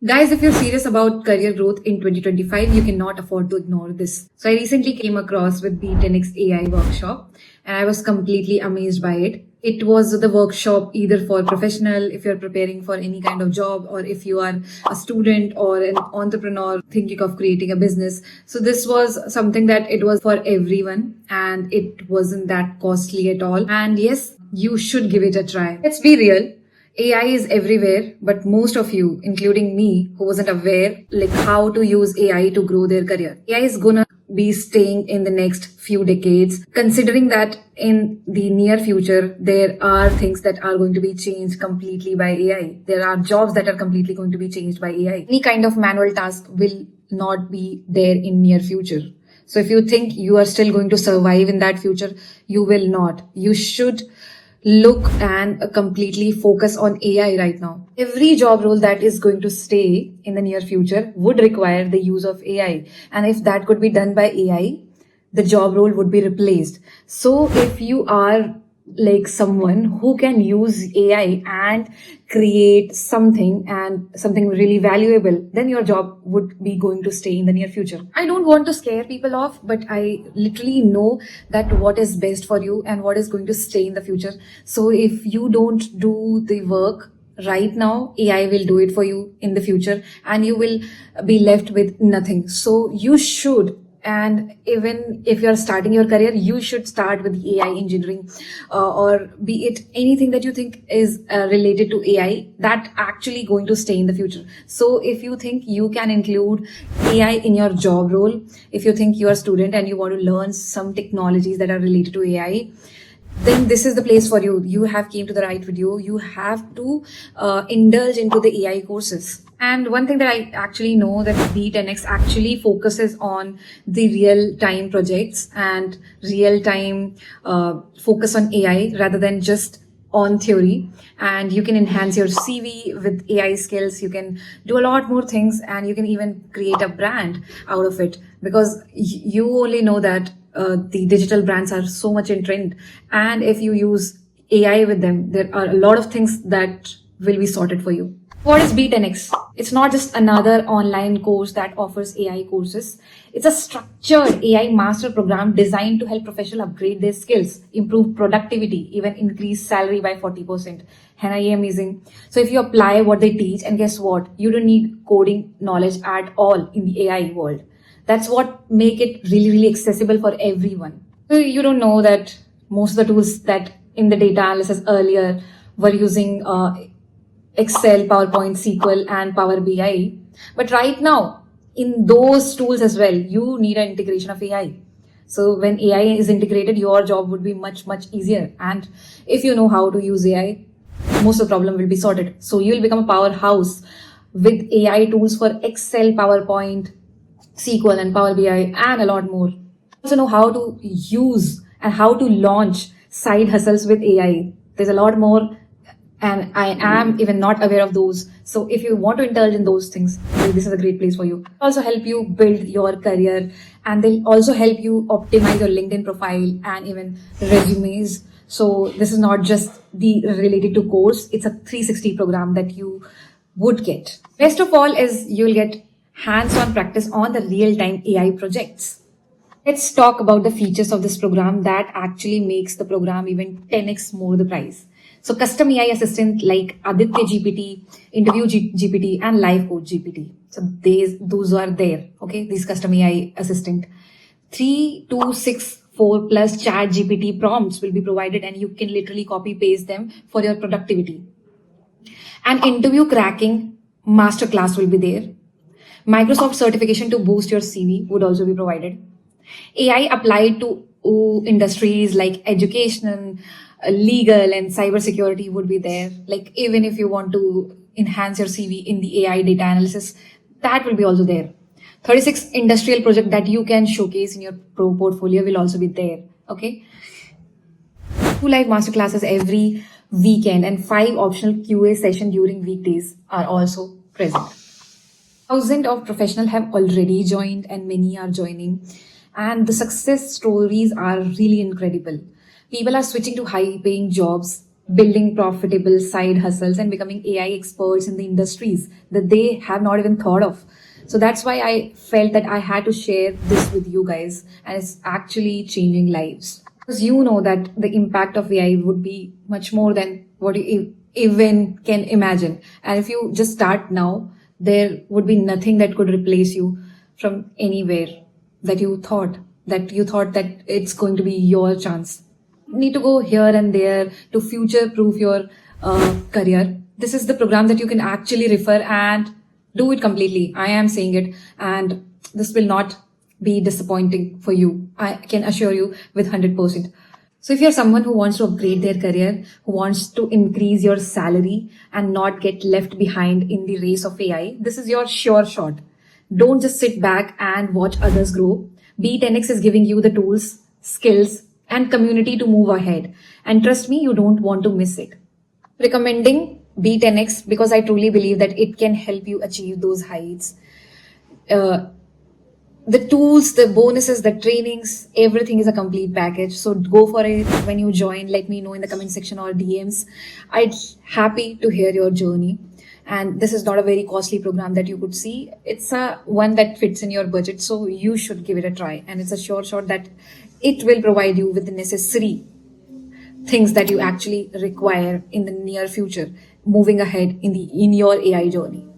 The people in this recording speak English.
Guys, if you're serious about career growth in 2025, you cannot afford to ignore this. So I recently came across with B10X AI workshop and I was completely amazed by it. It was the workshop either for professional, if you're preparing for any kind of job, or if you are a student or an entrepreneur thinking of creating a business. So this was something that it was for everyone and it wasn't that costly at all. And yes, you should give it a try. Let's be real. AI is everywhere, but most of you, including me, who wasn't aware like how to use AI to grow their career. AI is gonna be staying in the next few decades, considering that in the near future, there are things that are going to be changed completely by AI. There are jobs that are completely going to be changed by AI. Any kind of manual task will not be there in near future. So if you think you are still going to survive in that future, you will not. You should look and completely focus on AI right now. Every job role that is going to stay in the near future would require the use of AI. And if that could be done by AI, the job role would be replaced. So if you are like someone who can use AI and create something and something really valuable, then your job would be going to stay in the near future. I don't want to scare people off, but I literally know that what is best for you and what is going to stay in the future. So if you don't do the work right now, AI will do it for you in the future and you will be left with nothing. So you should, and even if you're starting your career, you should start with AI engineering, or be it anything that you think is related to AI that actually going to stay in the future. So if you think you can include AI in your job role, if you think you're a student and you want to learn some technologies that are related to AI, then this is the place for you. You have came to the right video. You have to indulge into the AI courses. And one thing that I actually know that B10X actually focuses on the real-time projects and real-time focus on AI rather than just on theory. And you can enhance your CV with AI skills. You can do a lot more things and you can even create a brand out of it, because you only know that the digital brands are so much in trend. And if you use AI with them, there are a lot of things that will be sorted for you. What is B10X? It's not just another online course that offers AI courses. It's a structured AI master program designed to help professionals upgrade their skills, improve productivity, even increase salary by 40%. And I am amazing. So if you apply what they teach, and guess what? You don't need coding knowledge at all in the AI world. That's what make it really, really accessible for everyone. So you don't know that most of the tools that in the data analysis earlier were using Excel, PowerPoint, SQL, and Power BI. But right now, in those tools as well, you need an integration of AI. So when AI is integrated, your job would be much, much easier. And if you know how to use AI, most of the problem will be sorted. So you will become a powerhouse with AI tools for Excel, PowerPoint, SQL, and Power BI, and a lot more. Also know how to use and how to launch side hustles with AI. There's a lot more, and I am even not aware of those. So if you want to indulge in those things, this is a great place for you. Also help you build your career, and they'll also help you optimize your LinkedIn profile and even resumes. So this is not just the related to course, it's a 360 program that you would get. Best of all is you'll get hands-on practice on the real-time AI projects. Let's talk about the features of this program that actually makes the program even 10x more the price. So custom AI assistant like Aditya GPT, Interview GPT, and Live Code GPT. So those are there. Okay, these custom AI assistant. 3264 plus chat GPT prompts will be provided, and you can literally copy paste them for your productivity. An interview cracking masterclass will be there. Microsoft certification to boost your CV would also be provided. AI applied to industries like education, legal, and cybersecurity would be there. Like even if you want to enhance your CV in the AI data analysis, that will be also there. 36 industrial project that you can showcase in your pro portfolio will also be there. Okay. 2 live masterclasses every weekend and 5 optional QA sessions during weekdays are also present. Thousands of professionals have already joined and many are joining, and the success stories are really incredible. People are switching to high paying jobs building profitable side hustles and becoming AI experts in the industries that they have not even thought of. So that's why I felt that I had to share this with you guys, and it's actually changing lives. Because you know that the impact of AI would be much more than what you even can imagine. And if you just start now, there would be nothing that could replace you from anywhere that you thought that it's going to be your chance. Need to go here and there to future proof your career. This is the program that you can actually refer and do it completely. I am saying it, and this will not be disappointing for you. I can assure you with 100%. So if you're someone who wants to upgrade their career, who wants to increase your salary and not get left behind in the race of AI, this is your sure shot. Don't just sit back and watch others grow. B10X is giving you the tools, skills, and community to move ahead. And trust me, you don't want to miss it. Recommending B10X because I truly believe that it can help you achieve those heights. The tools, the bonuses, the trainings, everything is a complete package. So go for it when you join. Let me know in the comment section or DMs. I'd happy to hear your journey. And this is not a very costly program that you could see. It's a one that fits in your budget. So you should give it a try. And it's a sure shot that it will provide you with the necessary things that you actually require in the near future, moving ahead in your AI journey.